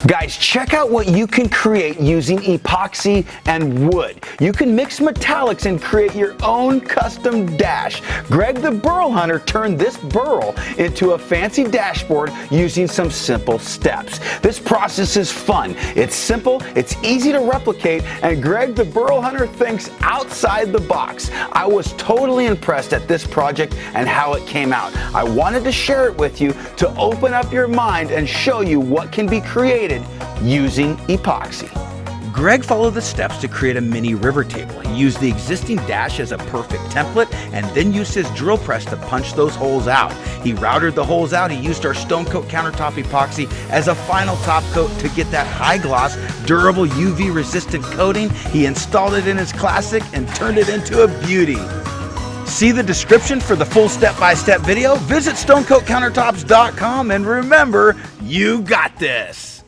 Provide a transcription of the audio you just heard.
Guys, check out what you can create using epoxy and wood. You can mix metallics and create your own custom dash. Greg the Burl Hunter turned this burl into a fancy dashboard using some simple steps. This process is fun, it's simple, it's easy to replicate, and Greg the Burl Hunter thinks outside the box. I was totally impressed at this project and how it came out. I wanted to share it with you to open up your mind and show you what can be created using epoxy. Greg followed the steps to create a mini river table. He used the existing dash as a perfect template and then used his drill press to punch those holes out. He routed the holes out. He used our Stone Coat Countertop epoxy as a final top coat to get that high gloss, durable UV resistant coating. He installed it in his classic and turned it into a beauty. See the description for the full step-by-step video. Visit stonecoatcountertops.com and remember, you got this.